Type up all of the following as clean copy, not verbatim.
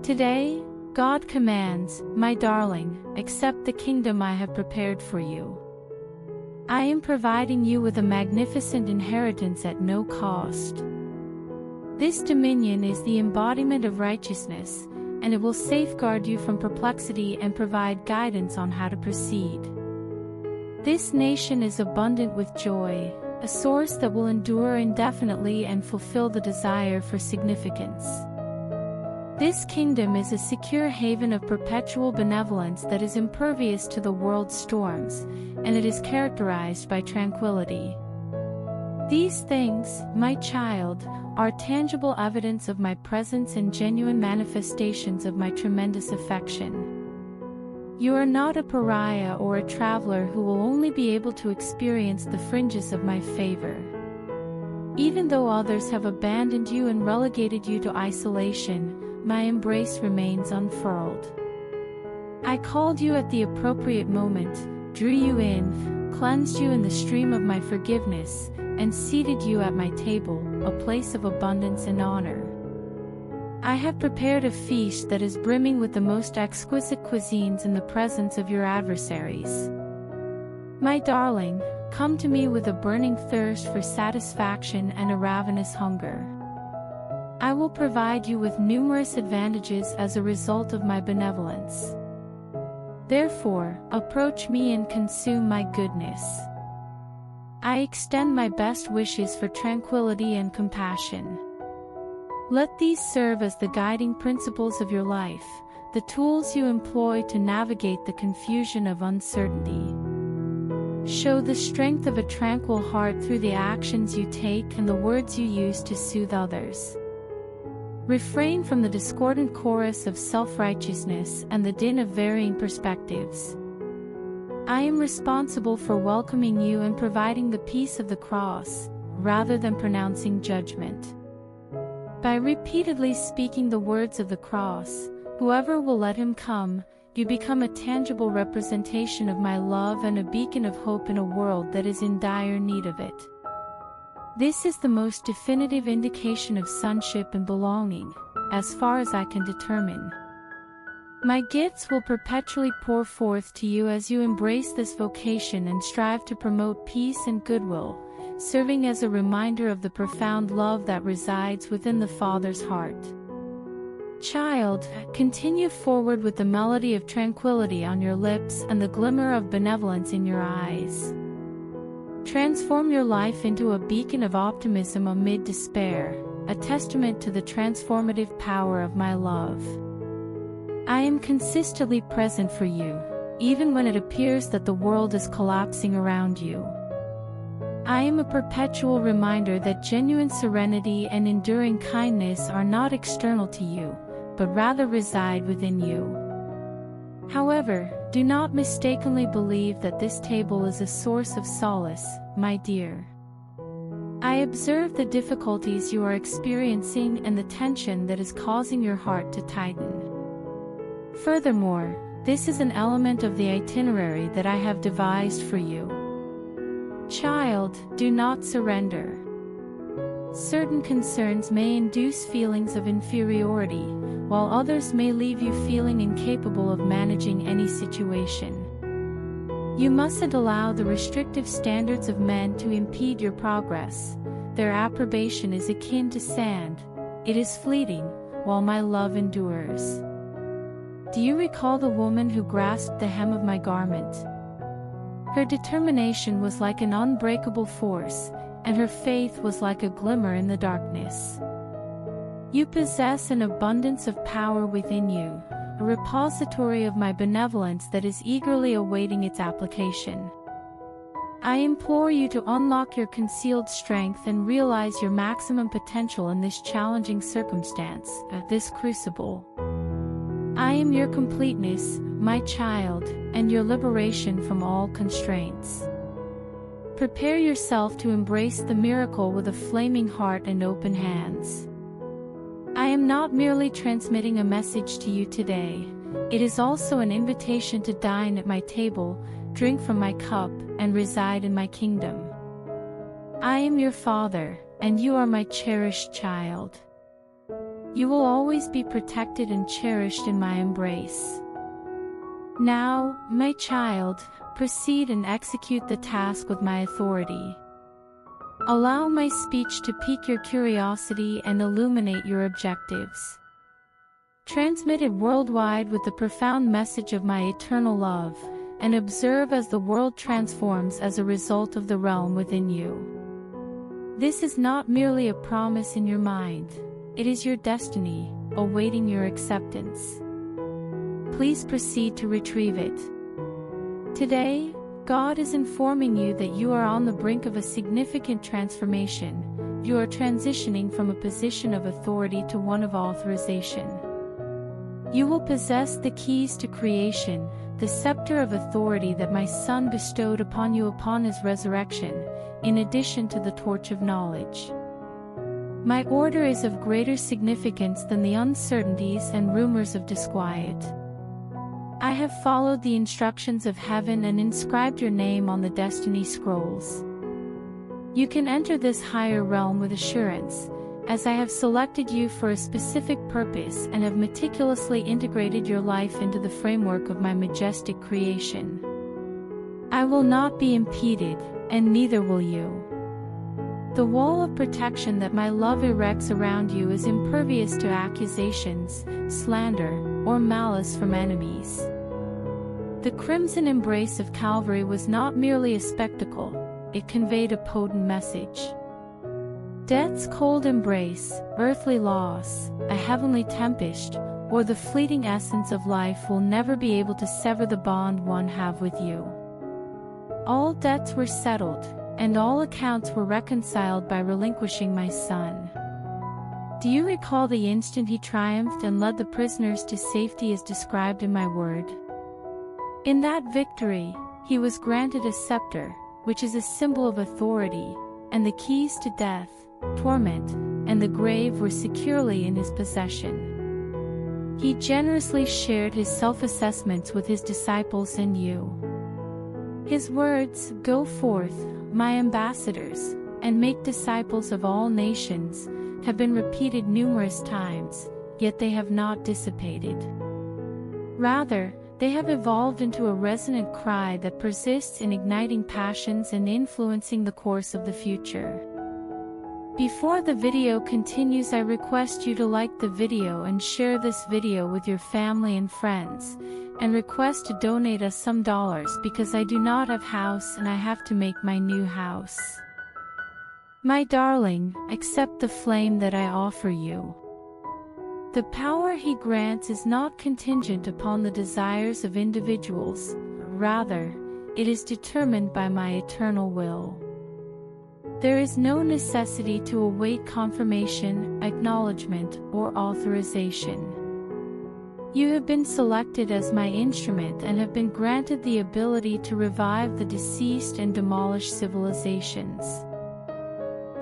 Today, God commands, "My darling, accept the kingdom I have prepared for you. I am providing you with a magnificent inheritance at no cost. This dominion is the embodiment of righteousness, and it will safeguard you from perplexity and provide guidance on how to proceed. This nation is abundant with joy, a source that will endure indefinitely and fulfill the desire for significance. This kingdom is a secure haven of perpetual benevolence that is impervious to the world's storms, and it is characterized by tranquility. These things, my child, are tangible evidence of my presence and genuine manifestations of my tremendous affection. You are not a pariah or a traveler who will only be able to experience the fringes of my favor. Even though others have abandoned you and relegated you to isolation, my embrace remains unfurled. I called you at the appropriate moment, drew you in, cleansed you in the stream of my forgiveness, and seated you at my table, a place of abundance and honor. I have prepared a feast that is brimming with the most exquisite cuisines in the presence of your adversaries. My darling, come to me with a burning thirst for satisfaction and a ravenous hunger. I will provide you with numerous advantages as a result of my benevolence. Therefore, approach me and consume my goodness. I extend my best wishes for tranquility and compassion. Let these serve as the guiding principles of your life, the tools you employ to navigate the confusion of uncertainty. Show the strength of a tranquil heart through the actions you take and the words you use to soothe others. Refrain from the discordant chorus of self-righteousness and the din of varying perspectives. I am responsible for welcoming you and providing the peace of the cross, rather than pronouncing judgment. By repeatedly speaking the words of the cross, whoever will let him come, you become a tangible representation of my love and a beacon of hope in a world that is in dire need of it. This is the most definitive indication of sonship and belonging, as far as I can determine. My gifts will perpetually pour forth to you as you embrace this vocation and strive to promote peace and goodwill, serving as a reminder of the profound love that resides within the Father's heart. Child, continue forward with the melody of tranquility on your lips and the glimmer of benevolence in your eyes. Transform your life into a beacon of optimism amid despair, a testament to the transformative power of my love. I am consistently present for you, even when it appears that the world is collapsing around you. I am a perpetual reminder that genuine serenity and enduring kindness are not external to you, but rather reside within you. However, do not mistakenly believe that this table is a source of solace, my dear. I observe the difficulties you are experiencing and the tension that is causing your heart to tighten. Furthermore, this is an element of the itinerary that I have devised for you. Child, do not surrender. Certain concerns may induce feelings of inferiority, while others may leave you feeling incapable of managing any situation. You mustn't allow the restrictive standards of men to impede your progress. Their approbation is akin to sand. It is fleeting, while my love endures. Do you recall the woman who grasped the hem of my garment? Her determination was like an unbreakable force, and her faith was like a glimmer in the darkness. You possess an abundance of power within you, a repository of my benevolence that is eagerly awaiting its application. I implore you to unlock your concealed strength and realize your maximum potential in this challenging circumstance, this crucible. I am your completeness, my child, and your liberation from all constraints. Prepare yourself to embrace the miracle with a flaming heart and open hands. I am not merely transmitting a message to you today, it is also an invitation to dine at my table, drink from my cup, and reside in my kingdom. I am your Father, and you are my cherished child. You will always be protected and cherished in my embrace. Now, my child, proceed and execute the task with my authority. Allow my speech to pique your curiosity and illuminate your objectives. Transmitted worldwide with the profound message of my eternal love, and observe as the world transforms as a result of the realm within you. This is not merely a promise in your mind, it is your destiny, awaiting your acceptance. Please proceed to retrieve it. Today, God is informing you that you are on the brink of a significant transformation. You are transitioning from a position of authority to one of authorization. You will possess the keys to creation, the scepter of authority that my Son bestowed upon you upon his resurrection, in addition to the torch of knowledge. My order is of greater significance than the uncertainties and rumors of disquiet. I have followed the instructions of heaven and inscribed your name on the destiny scrolls. You can enter this higher realm with assurance, as I have selected you for a specific purpose and have meticulously integrated your life into the framework of my majestic creation. I will not be impeded, and neither will you. The wall of protection that my love erects around you is impervious to accusations, slander, or malice from enemies. The crimson embrace of Calvary was not merely a spectacle, it conveyed a potent message. Death's cold embrace, earthly loss, a heavenly tempest, or the fleeting essence of life will never be able to sever the bond one have with you. All debts were settled, and all accounts were reconciled by relinquishing my Son. Do you recall the instant he triumphed and led the prisoners to safety as described in my word? In that victory, he was granted a scepter, which is a symbol of authority, and the keys to death, torment, and the grave were securely in his possession. He generously shared his self-assessments with his disciples and you. His words, "Go forth, my ambassadors, and make disciples of all nations," have been repeated numerous times, yet they have not dissipated. Rather, they have evolved into a resonant cry that persists in igniting passions and influencing the course of the future. Before the video continues, I request you to like the video and share this video with your family and friends, and request to donate us some dollars because I do not have house and I have to make my new house. My darling, accept the flame that I offer you. The power he grants is not contingent upon the desires of individuals, rather, it is determined by my eternal will. There is no necessity to await confirmation, acknowledgement, or authorization. You have been selected as my instrument and have been granted the ability to revive the deceased and demolish civilizations.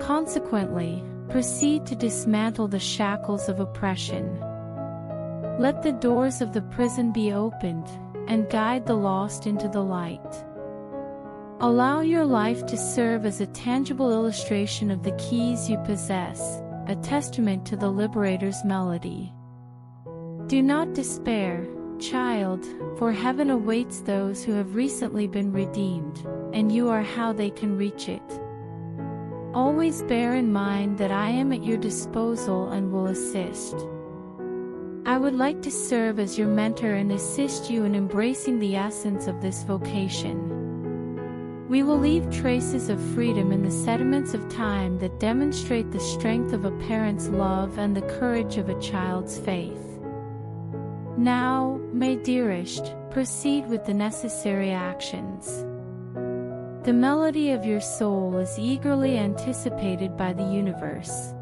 Consequently, proceed to dismantle the shackles of oppression. Let the doors of the prison be opened, and guide the lost into the light. Allow your life to serve as a tangible illustration of the keys you possess, a testament to the Liberator's melody. Do not despair, child, for heaven awaits those who have recently been redeemed, and you are how they can reach it. Always bear in mind that I am at your disposal and will assist. I would like to serve as your mentor and assist you in embracing the essence of this vocation. We will leave traces of freedom in the sediments of time that demonstrate the strength of a parent's love and the courage of a child's faith. Now, my dearest, proceed with the necessary actions. The melody of your soul is eagerly anticipated by the universe.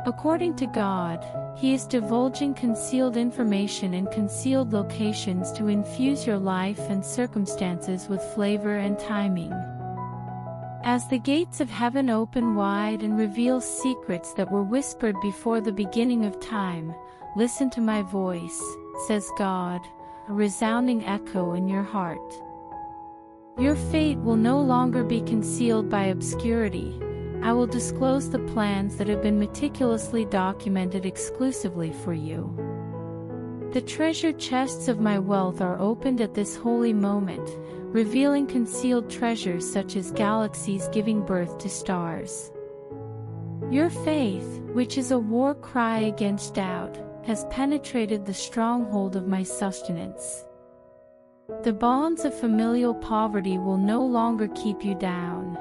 According to God, He is divulging concealed information in concealed locations to infuse your life and circumstances with flavor and timing. As the gates of heaven open wide and reveal secrets that were whispered before the beginning of time, listen to my voice, says God, a resounding echo in your heart. Your fate will no longer be concealed by obscurity, I will disclose the plans that have been meticulously documented exclusively for you. The treasure chests of my wealth are opened at this holy moment, revealing concealed treasures such as galaxies giving birth to stars. Your faith, which is a war cry against doubt, has penetrated the stronghold of my sustenance. The bonds of familial poverty will no longer keep you down.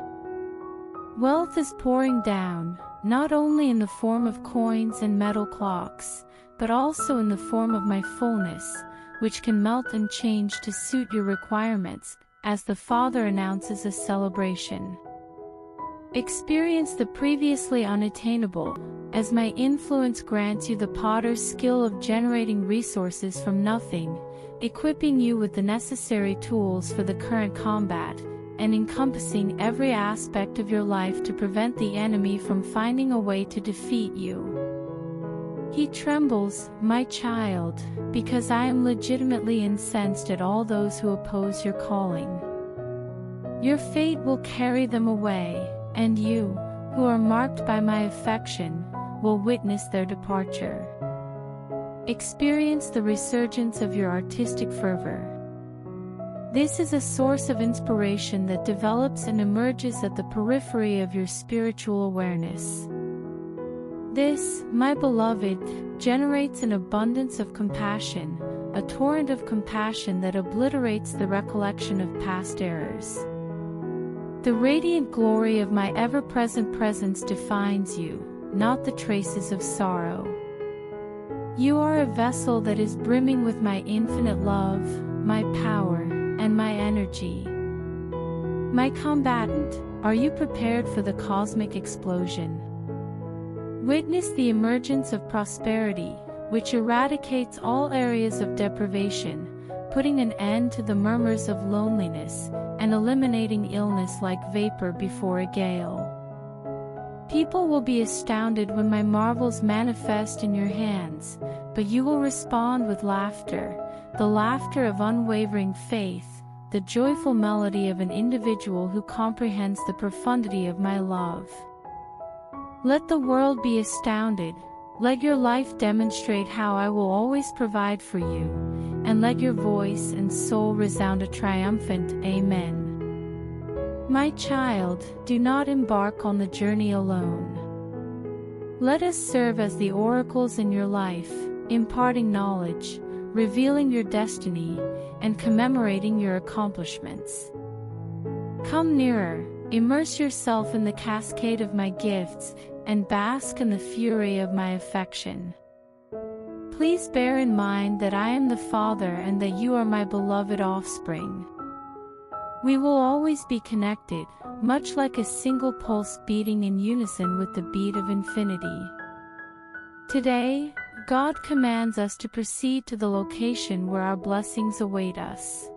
Wealth is pouring down, not only in the form of coins and metal clocks, but also in the form of my fullness, which can melt and change to suit your requirements, as the Father announces a celebration. Experience the previously unattainable, as my influence grants you the potter's skill of generating resources from nothing, equipping you with the necessary tools for the current combat, and encompassing every aspect of your life to prevent the enemy from finding a way to defeat you. He trembles, my child, because I am legitimately incensed at all those who oppose your calling. Your fate will carry them away, and you, who are marked by my affection, will witness their departure. Experience the resurgence of your artistic fervor. This is a source of inspiration that develops and emerges at the periphery of your spiritual awareness. This, my beloved, generates an abundance of compassion, a torrent of compassion that obliterates the recollection of past errors. The radiant glory of my ever-present presence defines you, not the traces of sorrow. You are a vessel that is brimming with my infinite love, my power, and my energy. My combatant, are you prepared for the cosmic explosion? Witness the emergence of prosperity, which eradicates all areas of deprivation, putting an end to the murmurs of loneliness, and eliminating illness like vapor before a gale. People will be astounded when my marvels manifest in your hands, but you will respond with laughter, the laughter of unwavering faith, the joyful melody of an individual who comprehends the profundity of my love. Let the world be astounded, let your life demonstrate how I will always provide for you, and let your voice and soul resound a triumphant Amen. My child, do not embark on the journey alone. Let us serve as the oracles in your life, imparting knowledge, revealing your destiny, and commemorating your accomplishments. Come nearer, immerse yourself in the cascade of my gifts, and bask in the fury of my affection. Please bear in mind that I am the Father and that you are my beloved offspring. We will always be connected, much like a single pulse beating in unison with the beat of infinity. Today, God commands us to proceed to the location where our blessings await us.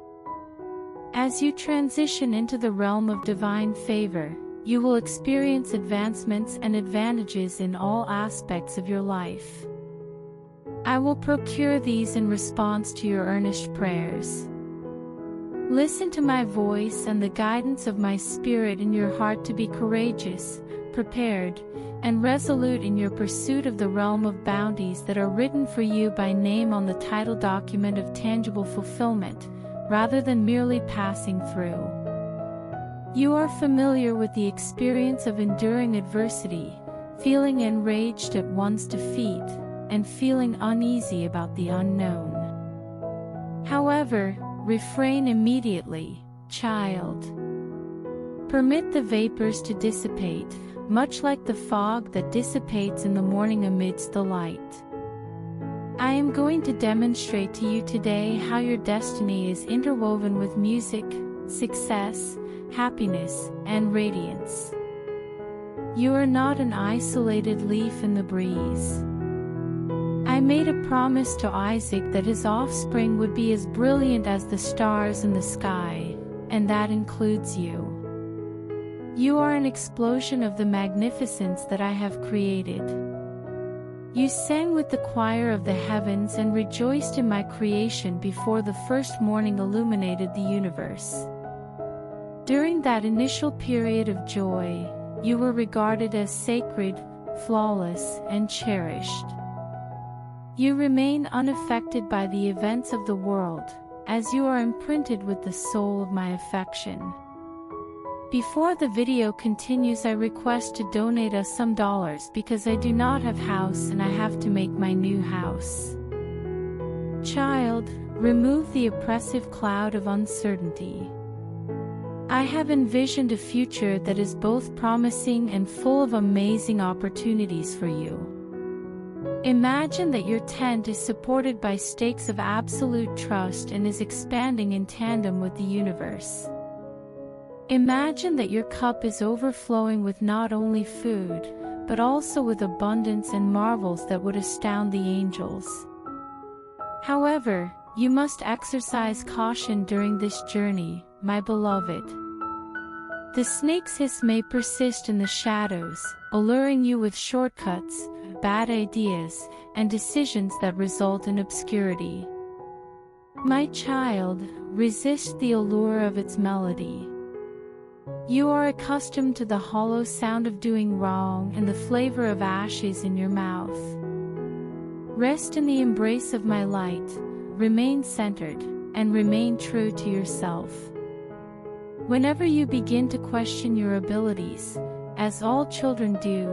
As you transition into the realm of divine favor, you will experience advancements and advantages in all aspects of your life. I will procure these in response to your earnest prayers. Listen to my voice and the guidance of my spirit in your heart to be courageous, prepared, and resolute in your pursuit of the realm of bounties that are written for you by name on the title document of tangible fulfillment, rather than merely passing through. You are familiar with the experience of enduring adversity, feeling enraged at one's defeat, and feeling uneasy about the unknown. However, refrain immediately, child. Permit the vapors to dissipate, much like the fog that dissipates in the morning amidst the light. I am going to demonstrate to you today how your destiny is interwoven with music, success, happiness, and radiance. You are not an isolated leaf in the breeze. I made a promise to Isaac that his offspring would be as brilliant as the stars in the sky, and that includes you. You are an explosion of the magnificence that I have created. You sang with the choir of the heavens and rejoiced in my creation before the first morning illuminated the universe. During that initial period of joy, you were regarded as sacred, flawless, and cherished. You remain unaffected by the events of the world, as you are imprinted with the soul of my affection. Before the video continues, I request to donate us some dollars because I do not have house and I have to make my new house. Child, remove the oppressive cloud of uncertainty. I have envisioned a future that is both promising and full of amazing opportunities for you. Imagine that your tent is supported by stakes of absolute trust and is expanding in tandem with the universe. Imagine that your cup is overflowing with not only food, but also with abundance and marvels that would astound the angels. However, you must exercise caution during this journey, my beloved. The snake's hiss may persist in the shadows, alluring you with shortcuts, bad ideas, and decisions that result in obscurity. My child, resist the allure of its melody. You are accustomed to the hollow sound of doing wrong and the flavor of ashes in your mouth. Rest in the embrace of my light, remain centered, and remain true to yourself. Whenever you begin to question your abilities, as all children do,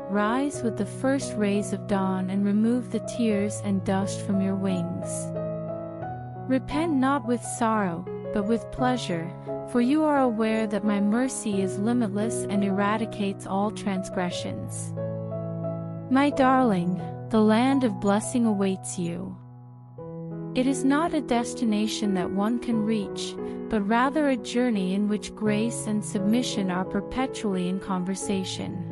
rise with the first rays of dawn and remove the tears and dust from your wings. Repent not with sorrow, but with pleasure, for you are aware that my mercy is limitless and eradicates all transgressions. My darling, the land of blessing awaits you. It is not a destination that one can reach, but rather a journey in which grace and submission are perpetually in conversation.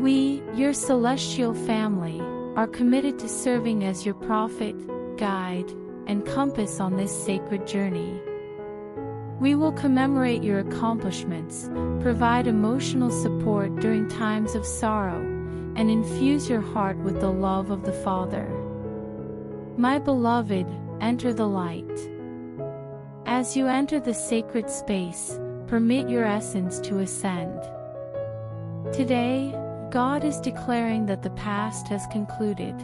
We, your celestial family, are committed to serving as your prophet, guide, and compass on this sacred journey. We will commemorate your accomplishments, provide emotional support during times of sorrow, and infuse your heart with the love of the Father. My beloved, enter the light. As you enter the sacred space, permit your essence to ascend. Today, God is declaring that the past has concluded.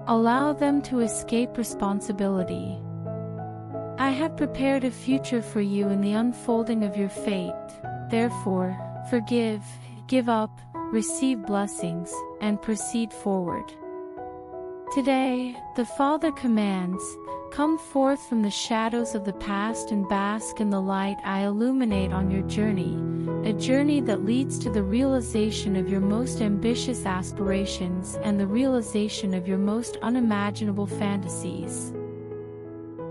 Allow them to escape responsibility. I have prepared a future for you in the unfolding of your fate. Therefore, forgive, give up, receive blessings, and proceed forward. Today, the Father commands, come forth from the shadows of the past and bask in the light I illuminate on your journey, a journey that leads to the realization of your most ambitious aspirations and the realization of your most unimaginable fantasies.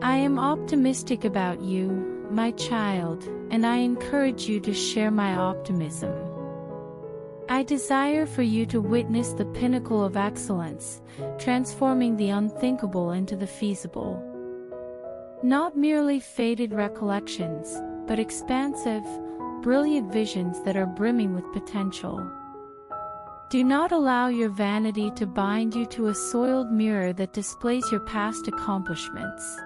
I am optimistic about you, my child, and I encourage you to share my optimism. I desire for you to witness the pinnacle of excellence, transforming the unthinkable into the feasible. Not merely faded recollections, but expansive, brilliant visions that are brimming with potential. Do not allow your vanity to bind you to a soiled mirror that displays your past accomplishments.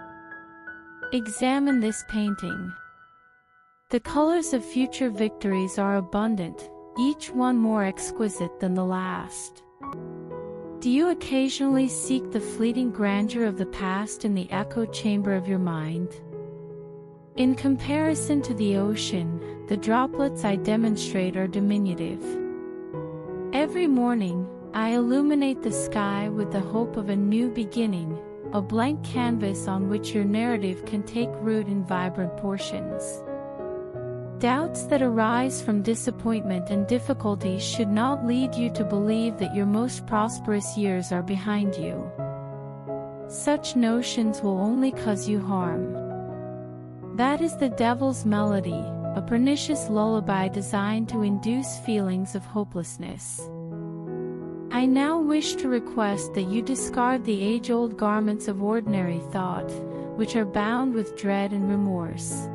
Examine this painting. The colors of future victories are abundant, each one more exquisite than the last. Do you occasionally seek the fleeting grandeur of the past in the echo chamber of your mind? In comparison to the ocean, the droplets I demonstrate are diminutive. Every morning, I illuminate the sky with the hope of a new beginning, a blank canvas on which your narrative can take root in vibrant portions. Doubts that arise from disappointment and difficulty should not lead you to believe that your most prosperous years are behind you. Such notions will only cause you harm. That is the devil's melody, a pernicious lullaby designed to induce feelings of hopelessness. I now wish to request that you discard the age-old garments of ordinary thought, which are bound with dread and remorse.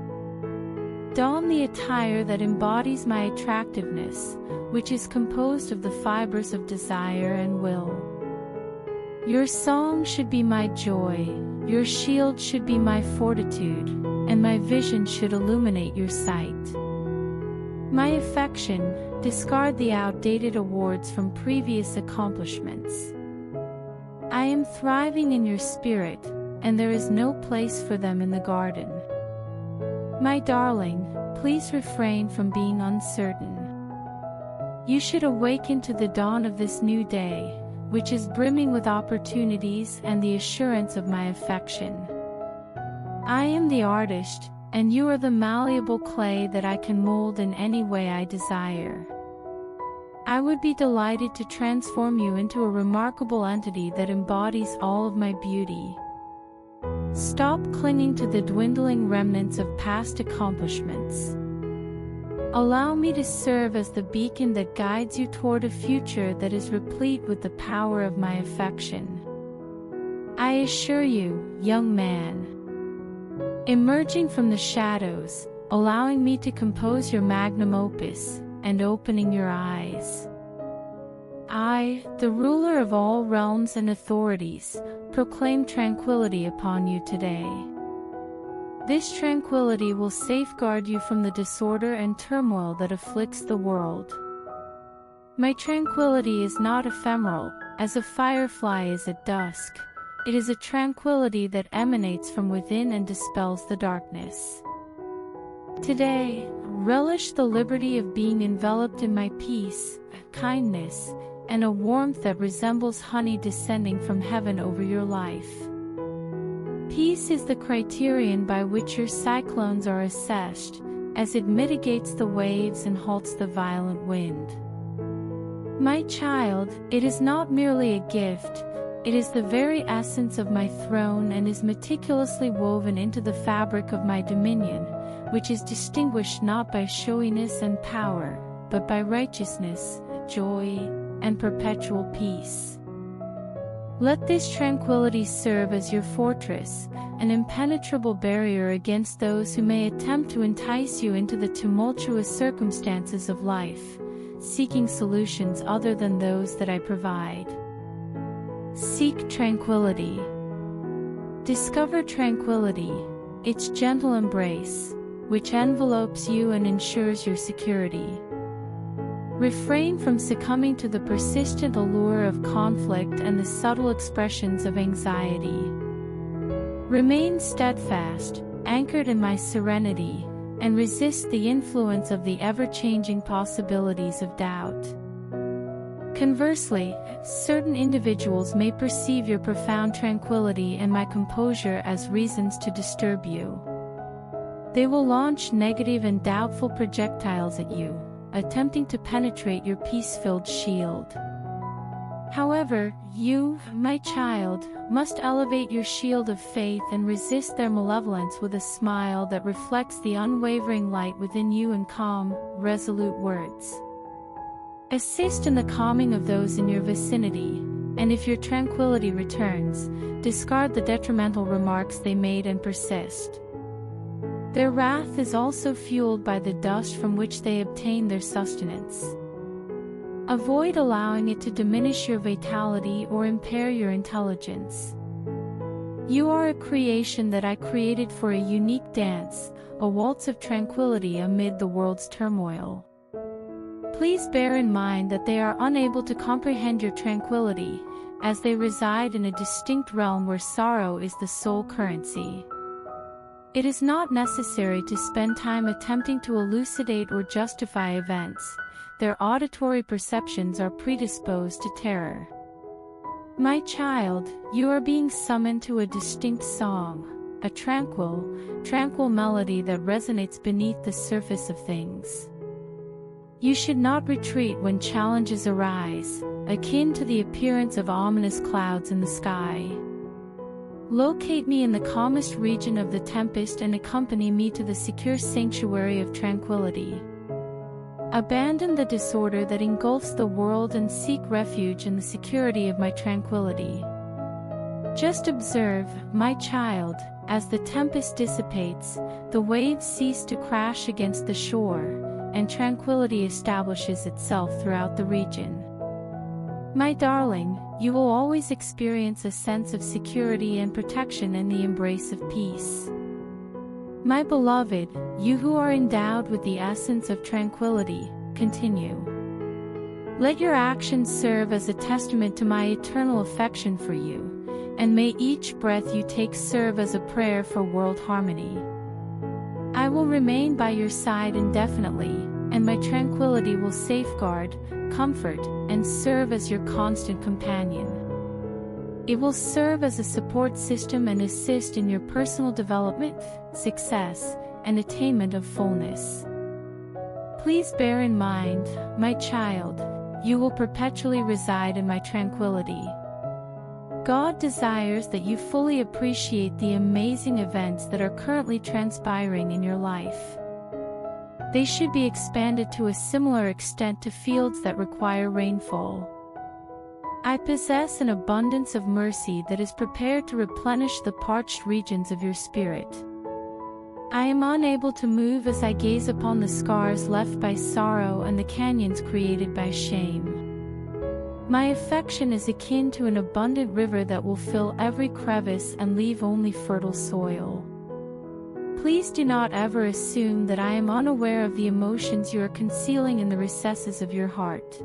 Don the attire that embodies my attractiveness, which is composed of the fibers of desire and will. Your song should be my joy, your shield should be my fortitude, and my vision should illuminate your sight. My affection, discard the outdated awards from previous accomplishments. I am thriving in your spirit, and there is no place for them in the garden. My darling, please refrain from being uncertain. You should awaken to the dawn of this new day, which is brimming with opportunities and the assurance of my affection. I am the artist, and you are the malleable clay that I can mold in any way I desire. I would be delighted to transform you into a remarkable entity that embodies all of my beauty. Stop clinging to the dwindling remnants of past accomplishments. Allow me to serve as the beacon that guides you toward a future that is replete with the power of my affection. I assure you, young man, emerging from the shadows, allowing me to compose your magnum opus, and opening your eyes. I, the ruler of all realms and authorities, proclaim tranquility upon you today. This tranquility will safeguard you from the disorder and turmoil that afflicts the world. My tranquility is not ephemeral, as a firefly is at dusk. It is a tranquility that emanates from within and dispels the darkness. Today, relish the liberty of being enveloped in my peace, kindness, and a warmth that resembles honey descending from heaven over your life. Peace is the criterion by which your cyclones are assessed, as it mitigates the waves and halts the violent wind. My child, it is not merely a gift, it is the very essence of my throne and is meticulously woven into the fabric of my dominion, which is distinguished not by showiness and power, but by righteousness, joy, and perpetual peace. Let this tranquility serve as your fortress, an impenetrable barrier against those who may attempt to entice you into the tumultuous circumstances of life, seeking solutions other than those that I provide. Seek tranquility. Discover tranquility, its gentle embrace, which envelopes you and ensures your security. Refrain from succumbing to the persistent allure of conflict and the subtle expressions of anxiety. Remain steadfast, anchored in my serenity, and resist the influence of the ever-changing possibilities of doubt. Conversely, certain individuals may perceive your profound tranquility and my composure as reasons to disturb you. They will launch negative and doubtful projectiles at you, attempting to penetrate your peace-filled shield. However, you, my child, must elevate your shield of faith and resist their malevolence with a smile that reflects the unwavering light within you in calm, resolute words. Assist in the calming of those in your vicinity, and if your tranquility returns, discard the detrimental remarks they made and persist. Their wrath is also fueled by the dust from which they obtain their sustenance. Avoid allowing it to diminish your vitality or impair your intelligence. You are a creation that I created for a unique dance, a waltz of tranquility amid the world's turmoil. Please bear in mind that they are unable to comprehend your tranquility, as they reside in a distinct realm where sorrow is the sole currency. It is not necessary to spend time attempting to elucidate or justify events. Their auditory perceptions are predisposed to terror. My child, you are being summoned to a distinct song, a tranquil melody that resonates beneath the surface of things. You should not retreat when challenges arise, akin to the appearance of ominous clouds in the sky. Locate me in the calmest region of the tempest and accompany me to the secure sanctuary of tranquility. Abandon the disorder that engulfs the world and seek refuge in the security of my tranquility. Just observe, my child, as the tempest dissipates, the waves cease to crash against the shore, and tranquility establishes itself throughout the region. My darling, you will always experience a sense of security and protection in the embrace of peace. My beloved, you who are endowed with the essence of tranquility, continue. Let your actions serve as a testament to my eternal affection for you, and may each breath you take serve as a prayer for world harmony. I will remain by your side indefinitely, and my tranquility will safeguard, comfort, and serve as your constant companion. It will serve as a support system and assist in your personal development, success, and attainment of fullness. Please bear in mind, my child, you will perpetually reside in my tranquility. God desires that you fully appreciate the amazing events that are currently transpiring in your life. They should be expanded to a similar extent to fields that require rainfall. I possess an abundance of mercy that is prepared to replenish the parched regions of your spirit. I am unable to move as I gaze upon the scars left by sorrow and the canyons created by shame. My affection is akin to an abundant river that will fill every crevice and leave only fertile soil. Please do not ever assume that I am unaware of the emotions you are concealing in the recesses of your heart.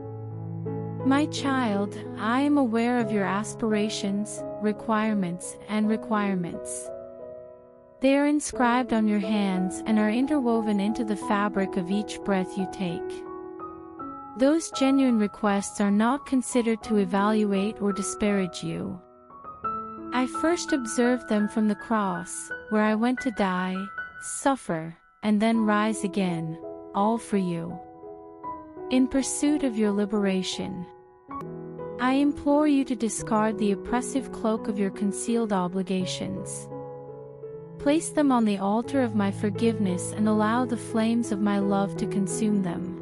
My child, I am aware of your aspirations, requirements. They are inscribed on your hands and are interwoven into the fabric of each breath you take. Those genuine requests are not considered to evaluate or disparage you. I first observed them from the cross, where I went to die, suffer, and then rise again, all for you. In pursuit of your liberation, I implore you to discard the oppressive cloak of your concealed obligations. Place them on the altar of my forgiveness and allow the flames of my love to consume them.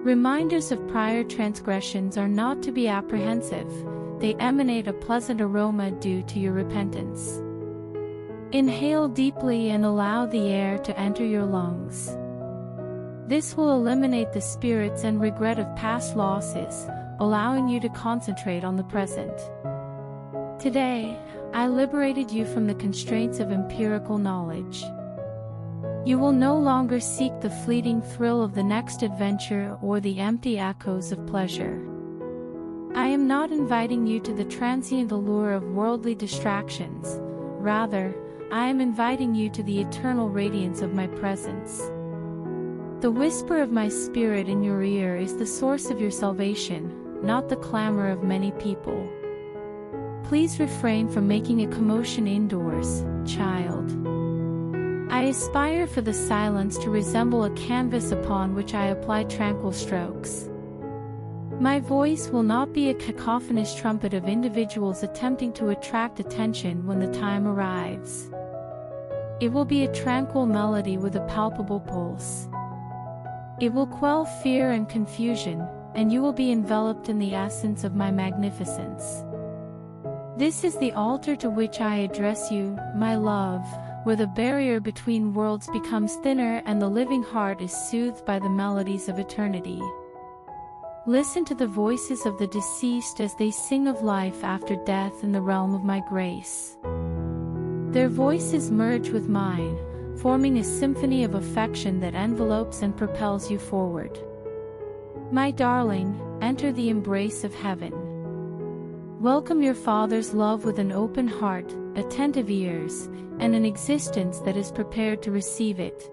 Reminders of prior transgressions are not to be apprehensive, they emanate a pleasant aroma due to your repentance. Inhale deeply and allow the air to enter your lungs. This will eliminate the spirits and regret of past losses, allowing you to concentrate on the present. Today, I liberated you from the constraints of empirical knowledge. You will no longer seek the fleeting thrill of the next adventure or the empty echoes of pleasure. I am not inviting you to the transient allure of worldly distractions. Rather, I am inviting you to the eternal radiance of my presence. The whisper of my spirit in your ear is the source of your salvation, not the clamor of many people. Please refrain from making a commotion indoors, child. I aspire for the silence to resemble a canvas upon which I apply tranquil strokes. My voice will not be a cacophonous trumpet of individuals attempting to attract attention when the time arrives. It will be a tranquil melody with a palpable pulse. It will quell fear and confusion, and you will be enveloped in the essence of my magnificence. This is the altar to which I address you, my love, where the barrier between worlds becomes thinner and the living heart is soothed by the melodies of eternity. Listen to the voices of the deceased as they sing of life after death in the realm of my grace. Their voices merge with mine, forming a symphony of affection that envelopes and propels you forward. My darling, enter the embrace of heaven. Welcome your Father's love with an open heart, attentive ears, and an existence that is prepared to receive it.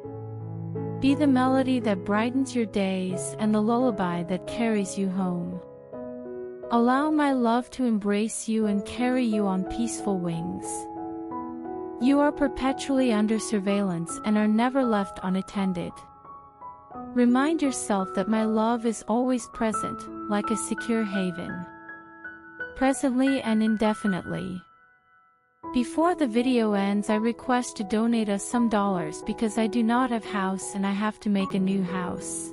Be the melody that brightens your days and the lullaby that carries you home. Allow my love to embrace you and carry you on peaceful wings. You are perpetually under surveillance and are never left unattended. Remind yourself that my love is always present, like a secure haven. Presently and indefinitely. Before the video ends, I request to donate us some dollars because I do not have house and I have to make a new house.